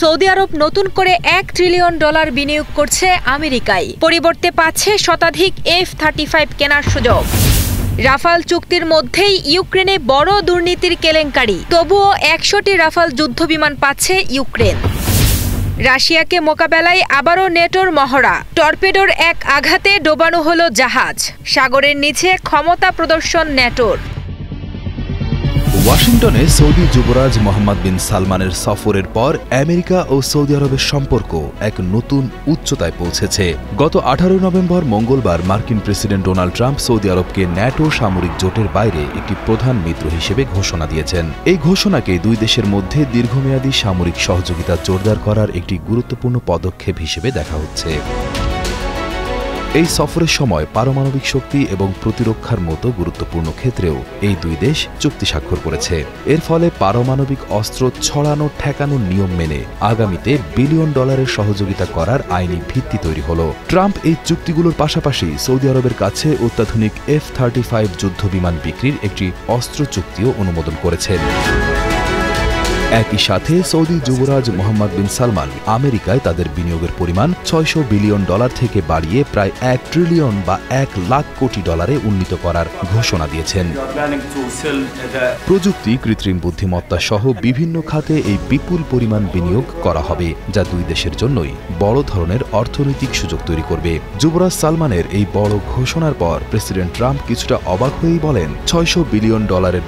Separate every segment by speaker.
Speaker 1: Saudi আরব নতুন করে $1 trillion বিনিয়োগ করছে আমেরিকায়। পরিবর্তে পাচ্ছে শতাধিক F-35 কেনার সুযোগ। রাফাল চুক্তির মধ্যেই ইউক্রেনে বড় দুর্নীতির কেলেঙ্কারি, তবুও 100টি রাফাল যুদ্ধবিমান পাচ্ছে ইউক্রেন। রাশিয়াকে মোকাবেলায় আবারও নেটোর মহড়া, টর্পেডোর এক আঘাতে ডোবানো হলো জাহাজ। সাগরের নিচে ক্ষমতা প্রদর্শন নেটোর।
Speaker 2: ওয়াশিংটনে সৌদি যুবরাজ মোহাম্মদ বিন সালমানের সফরের পর আমেরিকা ও সৌদি আরবের সম্পর্ক এক নতুন উচ্চতায় পৌঁছেছে। গত 18 নভেম্বর মঙ্গলবার মার্কিন প্রেসিডেন্ট ডোনাল্ড ট্রাম্প সৌদি আরবকে ন্যাটো সামরিক জোটের বাইরে একটি প্রধান মিত্র হিসেবে ঘোষণা দিয়েছেন। এই ঘোষণাকে দুই দেশের মধ্যে দীর্ঘমেয়াদী সামরিক সহযোগিতা জোরদার করার একটি গুরুত্বপূর্ণ পদক্ষেপ হিসেবে দেখা হচ্ছে। এই সফরের সময় পারমাণবিক শক্তি এবং প্রতিরক্ষার মতো গুরুত্বপূর্ণ ক্ষেত্রেও এই দুই দেশ চুক্তি স্বাক্ষর করেছে। এর ফলে পারমাণবিক অস্ত্র ছড়ানো ঠেকানোর নিয়ম মেনে আগামীতে $1 বিলিয়ন সহযোগিতা করার আইনি ভিত্তি তৈরি হল। ট্রাম্প এই চুক্তিগুলোর পাশাপাশি সৌদি আরবের কাছে অত্যাধুনিক F-35 যুদ্ধবিমান বিক্রির একটি অস্ত্র চুক্তিও অনুমোদন করেছেন। একই সাথে সৌদি যুবরাজ মোহাম্মদ বিন সালমান আমেরিকায় তাদের বিনিয়োগের পরিমাণ $600 বিলিয়ন থেকে বাড়িয়ে প্রায় $1 ট্রিলিয়ন বা $1 লাখ কোটি উন্নীত করার ঘোষণা দিয়েছেন। প্রযুক্তি, কৃত্রিম বুদ্ধিমত্তা সহ বিভিন্ন খাতে এই বিপুল পরিমাণ বিনিয়োগ করা হবে, যা দুই দেশের জন্যই বড় ধরনের অর্থনৈতিক সুযোগ তৈরি করবে। যুবরাজ সালমানের এই বড় ঘোষণার পর প্রেসিডেন্ট ট্রাম্প কিছুটা অবাক হয়েই বলেন, $600 বিলিয়ন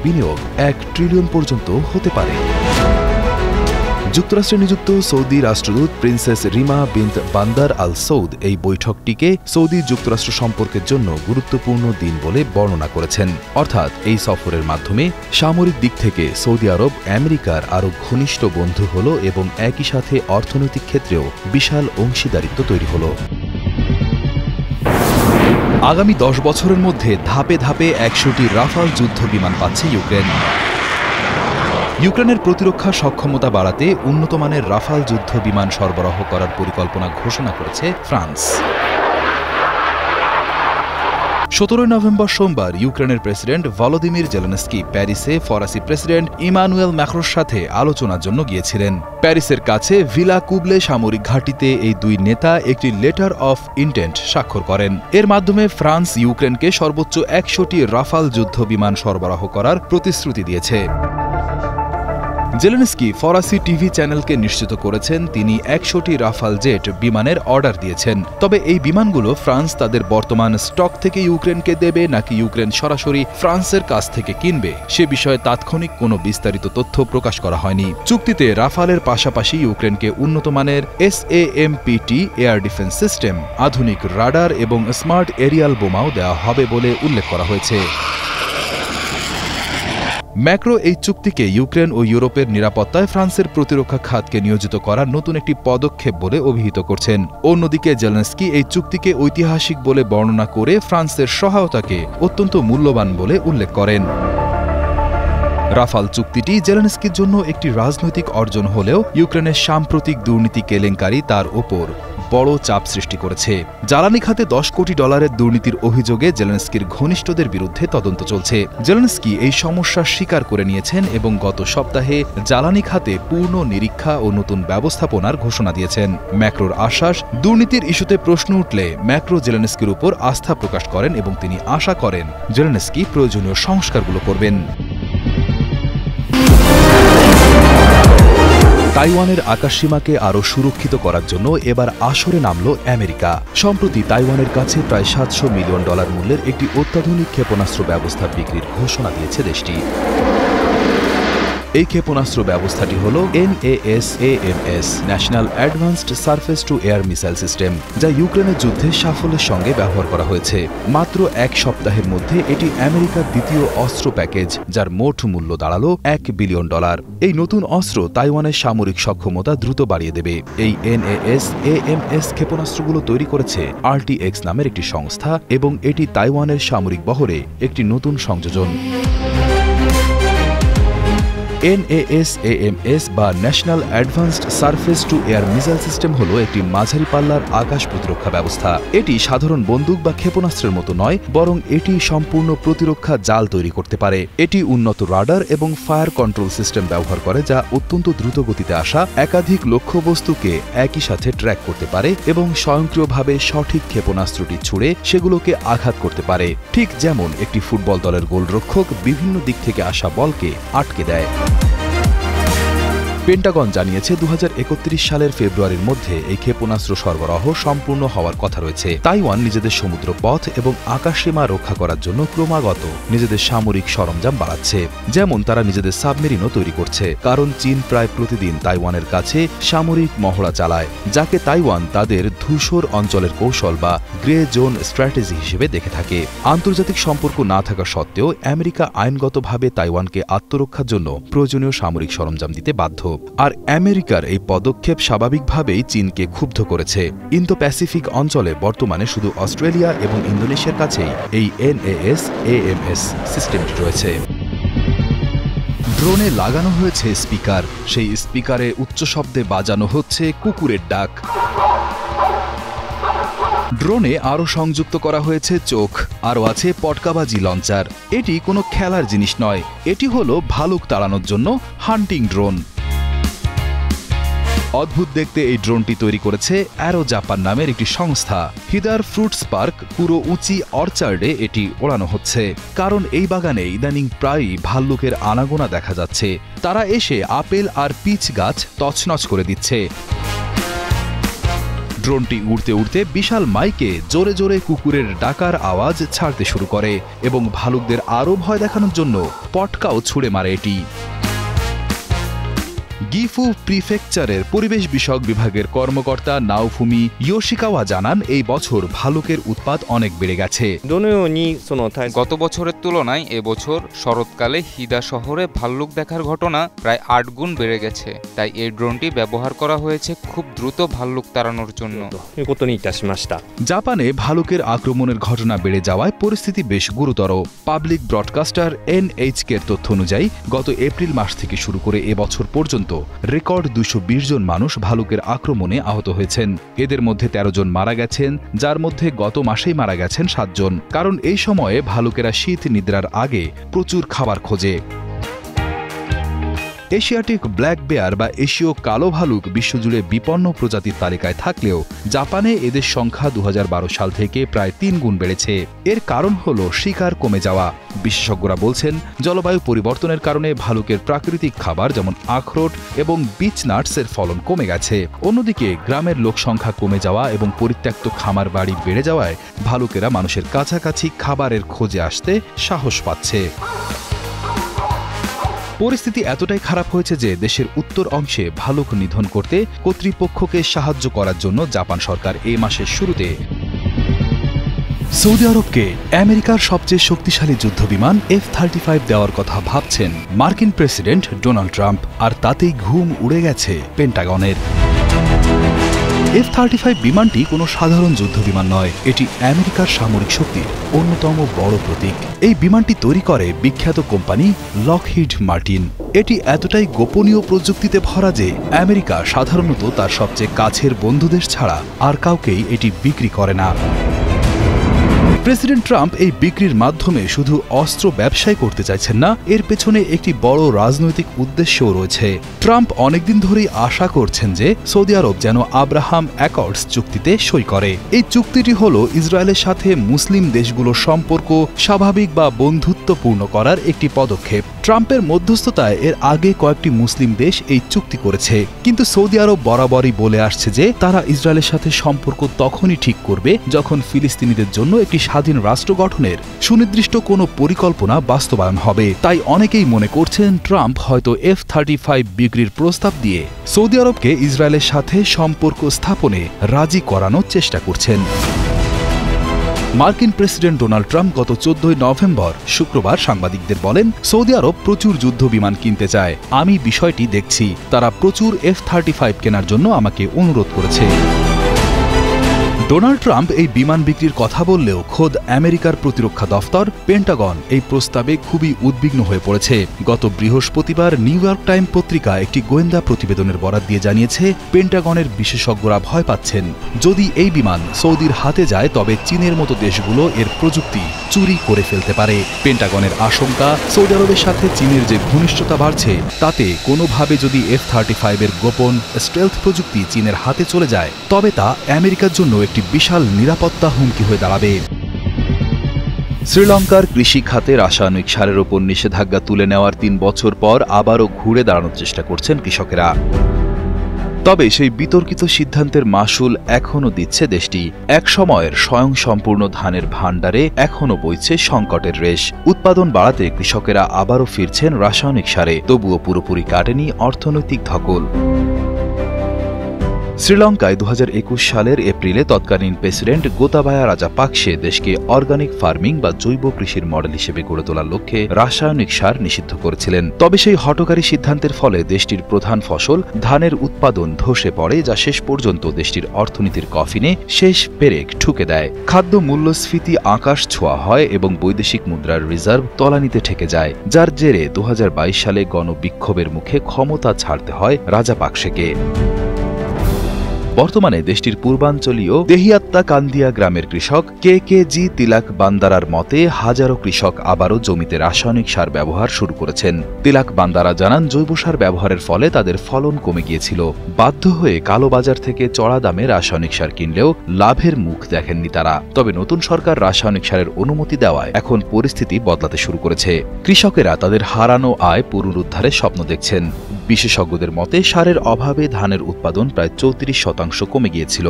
Speaker 2: বিনিয়োগ $1 ট্রিলিয়ন পর্যন্ত হতে পারে। যুক্তরাষ্ট্রে নিযুক্ত সৌদি রাষ্ট্রদূত প্রিন্সেস রিমা বিনত বান্দার আল সৌদ এই বৈঠকটিকে সৌদি যুক্তরাষ্ট্র সম্পর্কের জন্য গুরুত্বপূর্ণ দিন বলে বর্ণনা করেছেন। অর্থাৎ এই সফরের মাধ্যমে সামরিক দিক থেকে সৌদি আরব আমেরিকার আরও ঘনিষ্ঠ বন্ধু হল এবং একই সাথে অর্থনৈতিক ক্ষেত্রেও বিশাল অংশীদারিত্ব তৈরি হল। আগামী 10 বছরের মধ্যে ধাপে ধাপে 100টি রাফাল যুদ্ধবিমান পাচ্ছে ইউক্রেন। ইউক্রেনের প্রতিরক্ষা সক্ষমতা বাড়াতে উন্নতমানের রাফাল যুদ্ধ বিমান সরবরাহ করার পরিকল্পনা ঘোষণা করেছে ফ্রান্স। 17 নভেম্বর সোমবার ইউক্রেনের প্রেসিডেন্ট ভলোদিমির জেলেনস্কি প্যারিসে ফরাসি প্রেসিডেন্ট ইমানুয়েল ম্যাক্রোর সাথে আলোচনার জন্য গিয়েছিলেন। প্যারিসের কাছে ভিলা কুবলে সামরিক ঘাঁটিতে এই দুই নেতা একটি লেটার অফ ইন্টেন্ট স্বাক্ষর করেন। এর মাধ্যমে ফ্রান্স ইউক্রেনকে সর্বোচ্চ 100টি রাফাল যুদ্ধ বিমান সরবরাহ করার প্রতিশ্রুতি দিয়েছে। জেলেনস্কি ফরাসি টিভি চ্যানেলকে নিশ্চিত করেছেন তিনি 100টি রাফাল জেট বিমানের অর্ডার দিয়েছেন। তবে এই বিমানগুলো ফ্রান্স তাদের বর্তমান স্টক থেকে ইউক্রেনকে দেবে নাকি ইউক্রেন সরাসরি ফ্রান্সের কাছ থেকে কিনবে সে বিষয়ে তাৎক্ষণিক কোনো বিস্তারিত তথ্য প্রকাশ করা হয়নি। চুক্তিতে রাফালের পাশাপাশি ইউক্রেনকে উন্নতমানের SAMPT এয়ার ডিফেন্স সিস্টেম, আধুনিক রাডার এবং স্মার্ট এরিয়াল বোমাও দেওয়া হবে বলে উল্লেখ করা হয়েছে। ম্যাক্রো এই চুক্তিকে ইউক্রেন ও ইউরোপের নিরাপত্তায় ফ্রান্সের প্রতিরক্ষা খাতকে নিয়োজিত করার নতুন একটি পদক্ষেপ বলে অভিহিত করছেন। অন্যদিকে জেলেনস্কি এই চুক্তিকে ঐতিহাসিক বলে বর্ণনা করে ফ্রান্সের সহায়তাকে অত্যন্ত মূল্যবান বলে উল্লেখ করেন। রাফাল চুক্তিটি জেলেনস্কির জন্য একটি রাজনৈতিক অর্জন হলেও ইউক্রেনের সাম্প্রতিক দুর্নীতি কেলেঙ্কারি তার ওপর বড় চাপ সৃষ্টি করেছে। জ্বালানি খাতে $10 কোটি দুর্নীতির অভিযোগে জেলেনস্কির ঘনিষ্ঠদের বিরুদ্ধে তদন্ত চলছে। জেলেনস্কি এই সমস্যা স্বীকার করে নিয়েছেন এবং গত সপ্তাহে জ্বালানি খাতে পূর্ণ নিরীক্ষা ও নতুন ব্যবস্থাপনার ঘোষণা দিয়েছেন। ম্যাক্রোর আশ্বাস, দুর্নীতির ইস্যুতে প্রশ্ন উঠলে ম্যাক্রো জেলেনস্কির উপর আস্থা প্রকাশ করেন এবং তিনি আশা করেন জেলেনস্কি প্রয়োজনীয় সংস্কারগুলো করবেন। তাইওয়ানের আকাশসীমাকে আরও সুরক্ষিত করার জন্য এবার আসরে নামল আমেরিকা। সম্প্রতি তাইওয়ানের কাছে প্রায় $700 মিলিয়ন মূল্যের একটি অত্যাধুনিক ক্ষেপণাস্ত্র ব্যবস্থা বিক্রির ঘোষণা দিয়েছে দেশটি। এই ক্ষেপণাস্ত্র ব্যবস্থাটি হল NASAMS national advanced surface two air missile system, যা ইউক্রেনের যুদ্ধে সাফল্যের সঙ্গে ব্যবহার করা হয়েছে। মাত্র 1 সপ্তাহের মধ্যে এটি আমেরিকার দ্বিতীয় অস্ত্র প্যাকেজ, যার মোট মূল্য দাঁড়ালো $1 বিলিয়ন। এই নতুন অস্ত্র তাইওয়ানের সামরিক সক্ষমতা দ্রুত বাড়িয়ে দেবে। এই NASAMS ক্ষেপণাস্ত্রগুলো তৈরি করেছে RTX নামের একটি সংস্থা এবং এটি তাইওয়ানের সামরিক বহরে একটি নতুন সংযোজন। NASAMS বা national advanced surface two air missile system হল একটি মাঝারি পাল্লার আকাশ প্রতিরক্ষা ব্যবস্থা। এটি সাধারণ বন্দুক বা ক্ষেপণাস্ত্রের মতো নয়, বরং এটি সম্পূর্ণ প্রতিরক্ষা জাল তৈরি করতে পারে। এটি উন্নত রাডার এবং ফায়ার কন্ট্রোল সিস্টেম ব্যবহার করে, যা অত্যন্ত দ্রুত গতিতে আসা একাধিক লক্ষ্যবস্তুকে একই সাথে ট্র্যাক করতে পারে এবং স্বয়ংক্রিয়ভাবে সঠিক ক্ষেপণাস্ত্রটি ছুড়ে সেগুলোকে আঘাত করতে পারে, ঠিক যেমন একটি ফুটবল দলের গোলরক্ষক বিভিন্ন দিক থেকে আসা বলকে আটকে দেয়। পেন্টাগন জানিয়েছে 2031 সালের ফেব্রুয়ারির মধ্যে এই ক্ষেপণাস্ত্র সরবরাহ সম্পূর্ণ হওয়ার কথা রয়েছে। তাইওয়ান নিজেদের সমুদ্র পথ এবং আকাশসীমা রক্ষা করার জন্য ক্রমাগত নিজেদের সামরিক সরঞ্জাম বাড়াচ্ছে, যেমন তারা নিজেদের সাবমেরিনও তৈরি করছে, কারণ চীন প্রায় প্রতিদিন তাইওয়ানের কাছে সামরিক মহড়া চালায়, যাকে তাইওয়ান তাদের ধূসর অঞ্চলের কৌশল বা গ্রে জোন স্ট্র্যাটেজি হিসেবে দেখে থাকে। আন্তর্জাতিক সম্পর্ক না থাকা সত্ত্বেও আমেরিকা আইনগতভাবে তাইওয়ানকে আত্মরক্ষার জন্য প্রয়োজনীয় সামরিক সরঞ্জাম দিতে বাধ্য। আর আমেরিকার এই পদক্ষেপ স্বাভাবিকভাবেই চীনকে ক্ষুব্ধ করেছে। ইন্দো প্যাসিফিক অঞ্চলে বর্তমানে শুধু অস্ট্রেলিয়া এবং ইন্দোনেশিয়ার কাছেই এই NASAMS সিস্টেমটি রয়েছে। ড্রোনে লাগানো হয়েছে স্পিকার, সেই স্পিকারে উচ্চ শব্দে বাজানো হচ্ছে কুকুরের ডাক। ড্রোনে আরও সংযুক্ত করা হয়েছে চোখ, আরও আছে পটকাবাজি লঞ্চার। এটি কোনো খেলার জিনিস নয়, এটি হলো ভালুক তাড়ানোর জন্য হান্টিং ড্রোন। অদ্ভুত দেখতে এই ড্রোনটি তৈরি করেছে অ্যারো জাপান নামের একটি সংস্থা। হিদার ফ্রুটস পার্ক পুরো উঁচি অর্চার্ডে এটি ওড়ানো হচ্ছে, কারণ এই বাগানে ইদানিং প্রায়ই ভাল্লুকের আনাগোনা দেখা যাচ্ছে। তারা এসে আপেল আর পিচ গাছ তছনছ করে দিচ্ছে। ড্রোনটি উড়তে উড়তে বিশাল মাইকে জোরে জোরে কুকুরের ডাকার আওয়াজ ছাড়তে শুরু করে এবং ভালুকদের আরও ভয় দেখানোর জন্য পটকাও ছুঁড়ে মারে এটি। গিফু প্রিফেকচারের পরিবেশ বিষয়ক বিভাগের কর্মকর্তা নাওফুমি ইয়োশিকাওয়া জানান, এই বছর ভালুকের উৎপাত অনেক বেড়ে গেছে।
Speaker 3: গত বছরের তুলনায় এবছর শরৎকালে হিদা শহরে ভাল্লুক দেখার ঘটনা প্রায় 8 গুণ বেড়ে গেছে। তাই এই ড্রোনটি ব্যবহার করা হয়েছে খুব দ্রুত ভাল্লুক তাড়ানোর জন্য।
Speaker 2: জাপানে ভালুকের আক্রমণের ঘটনা বেড়ে যাওয়ায় পরিস্থিতি বেশ গুরুতর। পাবলিক ব্রডকাস্টার NHK এর তথ্য অনুযায়ী গত এপ্রিল মাস থেকে শুরু করে এবছর পর্যন্ত রেকর্ড 220 জন মানুষ ভালুকের আক্রমণে আহত হয়েছেন। এদের মধ্যে 13 জন মারা গেছেন, যার মধ্যে গত মাসেই মারা গেছেন 7 জন। কারণ এই সময়ে ভালুকেরা শীত নিদ্রার আগে প্রচুর খাবার খোঁজে। এশিয়াটিক ব্ল্যাক বেয়ার বা এশীয় কালো ভালুক বিশ্বজুড়ে বিপন্ন প্রজাতির তালিকায় থাকলেও জাপানে এদের সংখ্যা 2012 সাল থেকে প্রায় 3 গুণ বেড়েছে। এর কারণ হল শিকার কমে যাওয়া। বিশেষজ্ঞরা বলছেন, জলবায়ু পরিবর্তনের কারণে ভালুকের প্রাকৃতিক খাবার যেমন আখরোট এবং বিচ নাটসের ফলন কমে গেছে। অন্যদিকে গ্রামের লোক সংখ্যা কমে যাওয়া এবং পরিত্যক্ত খামার বাড়ি বেড়ে যাওয়ায় ভালুকেরা মানুষের কাছাকাছি খাবারের খোঁজে আসতে সাহস পাচ্ছে। পরিস্থিতি এতটাই খারাপ হয়েছে যে দেশের উত্তর অংশে ভালুক নিধন করতে কর্তৃপক্ষকে সাহায্য করার জন্য জাপান সরকার এই মাসের শুরুতে সৌদি আরবকে আমেরিকার সবচেয়ে শক্তিশালী যুদ্ধবিমান F-35 দেওয়ার কথা ভাবছেন মার্কিন প্রেসিডেন্ট ডোনাল্ড ট্রাম্প, আর তাতেই ঘুম উড়ে গেছে পেন্টাগনের। F-35 বিমানটি কোনো সাধারণ যুদ্ধবিমান নয়, এটি আমেরিকার সামরিক শক্তির অন্যতম বড় প্রতীক। এই বিমানটি তৈরি করে বিখ্যাত কোম্পানি লকহিড মার্টিন। এটি এতটাই গোপনীয় প্রযুক্তিতে ভরা যে আমেরিকা সাধারণত তার সবচেয়ে কাছের বন্ধুদেশ ছাড়া আর কাউকেই এটি বিক্রি করে না। প্রেসিডেন্ট ট্রাম্প এই বিক্রির মাধ্যমে শুধু অস্ত্র ব্যবসায় করতে চাইছেন না, এর পেছনে একটি বড় রাজনৈতিক উদ্দেশ্যও রয়েছে। ট্রাম্প অনেকদিন ধরেই আশা করছেন যে সৌদি আরব যেন আব্রাহাম অ্যাকর্ডস চুক্তিতে সই করে। এই চুক্তিটি হল ইসরায়েলের সাথে মুসলিম দেশগুলোর সম্পর্ক স্বাভাবিক বা বন্ধুত্বপূর্ণ করার একটি পদক্ষেপ। ট্রাম্পের মধ্যস্থতায় এর আগে কয়েকটি মুসলিম দেশ এই চুক্তি করেছে, কিন্তু সৌদি আরব বরাবরই বলে আসছে যে তারা ইসরায়েলের সাথে সম্পর্ক তখনই ঠিক করবে যখন ফিলিস্তিনিদের জন্য একটি স্বাধীন রাষ্ট্র গঠনের সুনির্দিষ্ট কোনো পরিকল্পনা বাস্তবায়ন হবে। তাই অনেকেই মনে করছেন ট্রাম্প হয়তো F-35 বিক্রির প্রস্তাব দিয়ে সৌদি আরবকে ইসরায়েলের সাথে সম্পর্ক স্থাপনে রাজি করানোর চেষ্টা করছেন। মার্কিন প্রেসিডেন্ট ডোনাল্ড ট্রাম্প গত 14 নভেম্বর শুক্রবার সাংবাদিকদের বলেন, সৌদি আরব প্রচুর যুদ্ধ বিমান কিনতে চায়, আমি বিষয়টি দেখছি। তারা প্রচুর F-35 কেনার জন্য আমাকে অনুরোধ করেছে। ডোনাল্ড ট্রাম্প এই বিমান বিক্রির কথা বললেও খোদ আমেরিকার প্রতিরক্ষা দফতর পেন্টাগন এই প্রস্তাবে খুবই উদ্বিগ্ন হয়ে পড়েছে। গত বৃহস্পতিবার নিউ ইয়র্ক টাইম পত্রিকা একটি গোয়েন্দা প্রতিবেদনের বরাত দিয়ে জানিয়েছে, পেন্টাগনের বিশেষজ্ঞরা ভয় পাচ্ছেন যদি এই বিমান সৌদির হাতে যায় তবে চীনের মতো দেশগুলো এর প্রযুক্তি চুরি করে ফেলতে পারে। পেন্টাগনের আশঙ্কা, সৌদি আরবের সাথে চীনের যে ঘনিষ্ঠতা বাড়ছে তাতে কোনোভাবে যদি F-35 এর গোপন স্টেলথ প্রযুক্তি চীনের হাতে চলে যায় তবে তা আমেরিকার জন্য একটি বিশাল নিরাপত্তা হুমকি হয়ে দাঁড়াবে। শ্রীলঙ্কার কৃষি খাতে রাসায়নিক সারের ওপর নিষেধাজ্ঞা তুলে নেওয়ার ৩ বছর পর আবারও ঘুরে দাঁড়ানোর চেষ্টা করছেন কৃষকেরা। তবে সেই বিতর্কিত সিদ্ধান্তের মাশুল এখনও দিচ্ছে দেশটি। এক সময়ের স্বয়ংসম্পূর্ণ ধানের ভাণ্ডারে এখনও বইছে সংকটের রেশ। উৎপাদন বাড়াতে কৃষকেরা আবারও ফিরছেন রাসায়নিক সারে, তবুও পুরোপুরি কাটেনি অর্থনৈতিক ধকল। শ্রীলঙ্কায় ২০২১ সালের এপ্রিলে তৎকালীন প্রেসিডেন্ট গোতাবায়া রাজাপাকসে দেশকে অর্গানিক ফার্মিং বা জৈব কৃষির মডেল হিসেবে গড়ে তোলার লক্ষ্যে রাসায়নিক সার নিষিদ্ধ করেছিলেন। তবে সেই হঠকারী সিদ্ধান্তের ফলে দেশটির প্রধান ফসল ধানের উৎপাদন ধসে পড়ে, যা শেষ পর্যন্ত দেশটির অর্থনীতির কফিনে শেষ পেরেক ঠুকে দেয়। খাদ্য মূল্যস্ফীতি আকাশ ছোঁয়া হয় এবং বৈদেশিক মুদ্রার রিজার্ভ তলানিতে ঠেকে যায়, যার জেরে ২০২২ সালে গণবিক্ষোভের মুখে ক্ষমতা ছাড়তে হয় রাজাপাকসেকে। বর্তমানে দেশটির পূর্বাঞ্চলীয় দেহিয়াত্তা কান্দিয়া গ্রামের কৃষক কে.জি. তিলাক বান্দারার মতে হাজারো কৃষক আবারও জমিতে রাসায়নিক সার ব্যবহার শুরু করেছেন। তিলাক বান্দারা জানান, জৈব সার ব্যবহারের ফলে তাদের ফলন কমে গিয়েছিল। বাধ্য হয়ে কালোবাজার থেকে চড়া দামে রাসায়নিক সার কিনলেও লাভের মুখ দেখেননি তারা। তবে নতুন সরকার রাসায়নিক সারের অনুমতি দেওয়ায় এখন পরিস্থিতি বদলাতে শুরু করেছে। কৃষকেরা তাদের হারানো আয় পুনরুদ্ধারের স্বপ্ন দেখছেন। বিশেষজ্ঞদের মতে সারের অভাবে ধানের উৎপাদন প্রায় ৩৪% কমে গিয়েছিল।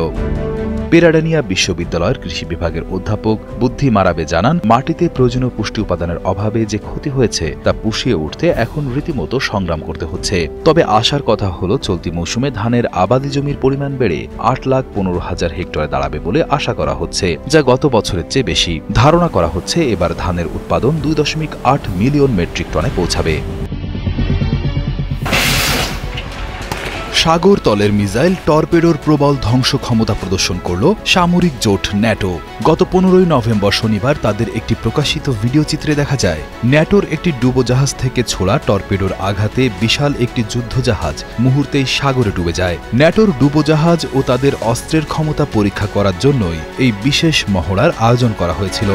Speaker 2: পেরাডানিয়া বিশ্ববিদ্যালয়ের কৃষি বিভাগের অধ্যাপক বুদ্ধি মারাবে জানান, মাটিতে প্রয়োজনীয় পুষ্টি উপাদানের অভাবে যে ক্ষতি হয়েছে তা পুষিয়ে উঠতে এখন রীতিমতো সংগ্রাম করতে হচ্ছে। তবে আশার কথা হলো চলতি মৌসুমে ধানের আবাদি জমির পরিমাণ বেড়ে ৮,১৫,০০০ হেক্টরে দাঁড়াবে বলে আশা করা হচ্ছে, যা গত বছরের চেয়ে বেশি। ধারণা করা হচ্ছে এবার ধানের উৎপাদন ২.৮ মিলিয়ন মেট্রিক টনে পৌঁছাবে। সাগর তলের মিসাইল টর্পেডোর প্রবল ধ্বংস ক্ষমতা প্রদর্শন করল সামরিক জোট ন্যাটো। গত ১৫ নভেম্বর শনিবার তাদের একটি প্রকাশিত ভিডিও চিত্রে দেখা যায়, ন্যাটোর একটি ডুবোজাহাজ থেকে ছোড়া টর্পেডোর আঘাতে বিশাল একটি যুদ্ধজাহাজ মুহূর্তেই সাগরে ডুবে যায়। ন্যাটোর ডুবোজাহাজ ও তাদের অস্ত্রের ক্ষমতা পরীক্ষা করার জন্যই এই বিশেষ মহড়ার আয়োজন করা হয়েছিল।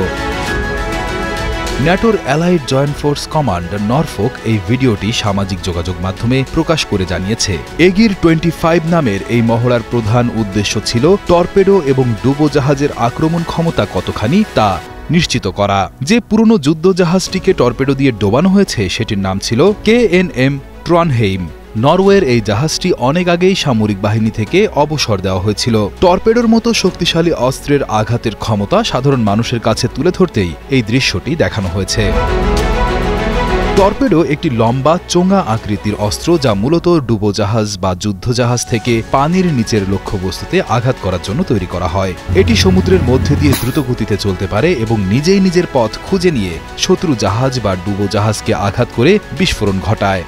Speaker 2: ন্যাটোর allied joint force command Norfolk এই ভিডিওটি সামাজিক যোগাযোগ মাধ্যমে প্রকাশ করে জানিয়েছে, এগির 25 নামের এই মহড়ার প্রধান উদ্দেশ্য ছিল টর্পেডো এবং ডুবোজাহাজের আক্রমণ ক্ষমতা কতখানি তা নিশ্চিত করা। যে পুরনো যুদ্ধজাহাজটিকে টর্পেডো দিয়ে ডোবানো হয়েছে সেটির নাম ছিল KNM ট্রনহেইম। নরওয়ের এই জাহাজটি অনেক আগেই সামরিক বাহিনী থেকে অবসর দেওয়া হয়েছিল। টর্পেডোর মতো শক্তিশালী অস্ত্রের আঘাতের ক্ষমতা সাধারণ মানুষের কাছে তুলে ধরতেই এই দৃশ্যটি দেখানো হয়েছে। টর্পেডো একটি লম্বা চোঙা আকৃতির অস্ত্র, যা মূলত ডুবোজাহাজ বা যুদ্ধজাহাজ থেকে পানির নিচের লক্ষ্যবস্তুতে আঘাত করার জন্য তৈরি করা হয়। এটি সমুদ্রের মধ্যে দিয়ে দ্রুত গতিতে চলতে পারে এবং নিজেই নিজের পথ খুঁজে নিয়ে শত্রু জাহাজ বা ডুবোজাহাজকে আঘাত করে বিস্ফোরণ ঘটায়।